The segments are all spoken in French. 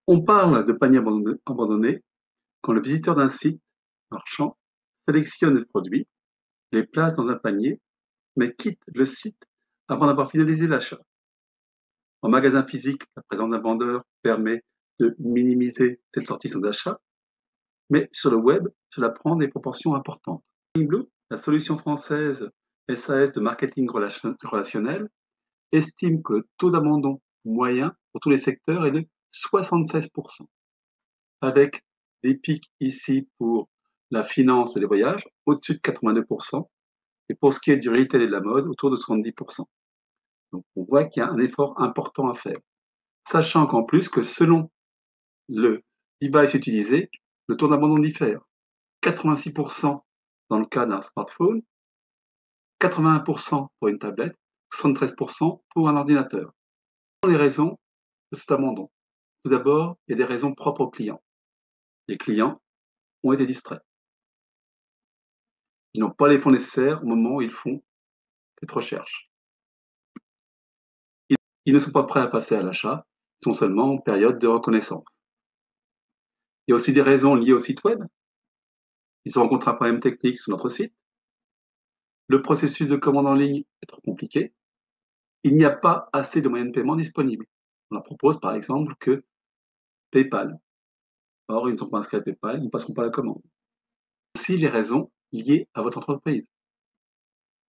On parle de panier abandonné quand le visiteur d'un site marchand sélectionne le produit, les place dans un panier, mais quitte le site avant d'avoir finalisé l'achat. En magasin physique, la présence d'un vendeur permet de minimiser cette sortie sans achat, mais sur le web, cela prend des proportions importantes. Blue, la solution française SAS de marketing relationnel, estime que le taux d'abandon moyen pour tous les secteurs est de 76%, avec des pics ici pour la finance et les voyages, au-dessus de 82%, et pour ce qui est du retail et de la mode, autour de 70%. Donc on voit qu'il y a un effort important à faire. Sachant qu'en plus que selon le device utilisé, le taux d'abandon diffère. 86% dans le cas d'un smartphone, 81% pour une tablette, 73% pour un ordinateur. Quelles sont les raisons de cet abandon? Tout d'abord, il y a des raisons propres aux clients. Les clients ont été distraits. Ils n'ont pas les fonds nécessaires au moment où ils font cette recherche. Ils ne sont pas prêts à passer à l'achat, ils sont seulement en période de reconnaissance. Il y a aussi des raisons liées au site web. Ils ont rencontré un problème technique sur notre site. Le processus de commande en ligne est trop compliqué. Il n'y a pas assez de moyens de paiement disponibles. On leur propose par exemple que PayPal. Or, ils ne sont pas inscrits à PayPal, ils ne passeront pas la commande. Aussi les raisons liées à votre entreprise.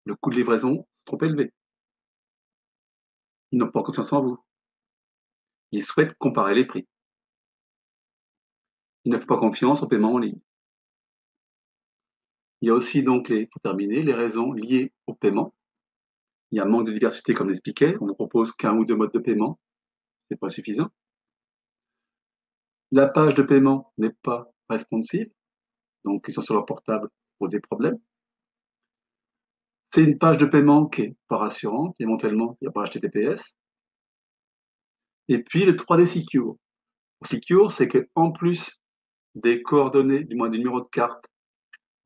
Le coût de livraison est trop élevé. Ils n'ont pas confiance en vous. Ils souhaitent comparer les prix. Ils ne font pas confiance au paiement en ligne. Il y a aussi donc, pour terminer, les raisons liées au paiement. Il y a un manque de diversité comme expliqué. On ne propose qu'un ou deux modes de paiement. Ce n'est pas suffisant. La page de paiement n'est pas responsive. Donc, ils sont sur leur portable pour des problèmes. C'est une page de paiement qui n'est pas rassurante. Éventuellement, il n'y a pas HTTPS. Et puis, le 3D Secure. Secure, c'est qu'en plus des coordonnées, du moins du numéro de carte,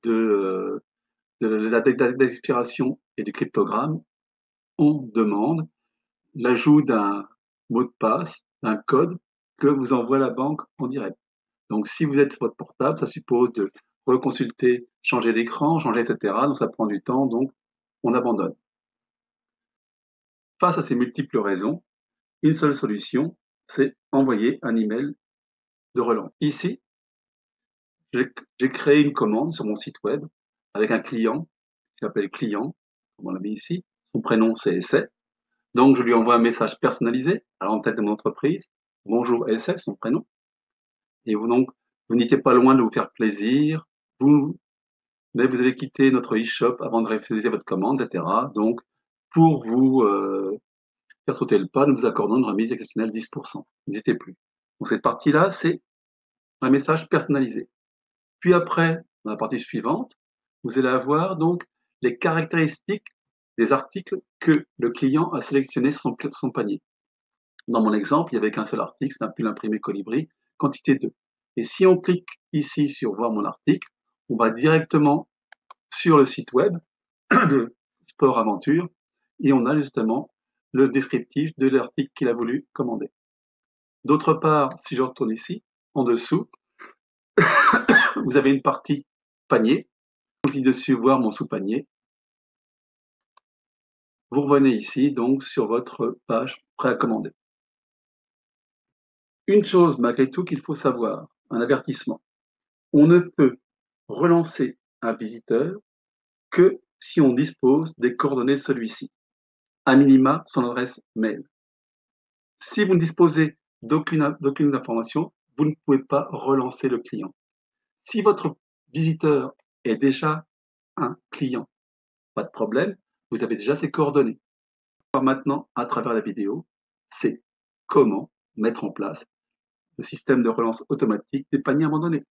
de la date d'expiration et du cryptogramme, on demande l'ajout d'un mot de passe, d'un code que vous envoie la banque en direct. Donc, si vous êtes sur votre portable, ça suppose de reconsulter, changer d'écran, changer, etc. Donc, ça prend du temps, donc on abandonne. Face à ces multiples raisons, une seule solution, c'est envoyer un email de relance. Ici, j'ai créé une commande sur mon site web avec un client qui s'appelle client, comme on l'a mis ici. Son prénom, c'est Essai. Donc, je lui envoie un message personnalisé à l'entête de mon entreprise. Bonjour Essai, son prénom. Et vous n'étiez pas loin de vous faire plaisir. Mais vous avez quitté notre e-shop avant de réaliser votre commande, etc. Donc, pour vous faire sauter le pas, nous vous accordons une remise exceptionnelle de 10%. N'hésitez plus. Donc, cette partie-là, c'est un message personnalisé. Puis après, dans la partie suivante, vous allez avoir donc les caractéristiques des articles que le client a sélectionnés sur son panier. Dans mon exemple, il n'y avait qu'un seul article, c'est un pull imprimé Colibri, quantité 2. Et si on clique ici sur voir mon article, on va directement sur le site web de Sport Aventure et on a justement le descriptif de l'article qu'il a voulu commander. D'autre part, si je retourne ici, en dessous, vous avez une partie panier. On clique dessus, voir mon sous-panier. Vous revenez ici, donc, sur votre page prêt à commander. Une chose, malgré tout, qu'il faut savoir, un avertissement. On ne peut relancer un visiteur que si on dispose des coordonnées de celui-ci, à minima son adresse mail. Si vous ne disposez d'aucune information, vous ne pouvez pas relancer le client. Si votre visiteur est déjà un client, pas de problème, vous avez déjà ses coordonnées. Maintenant, à travers la vidéo, c'est comment mettre en place le système de relance automatique des paniers abandonnés.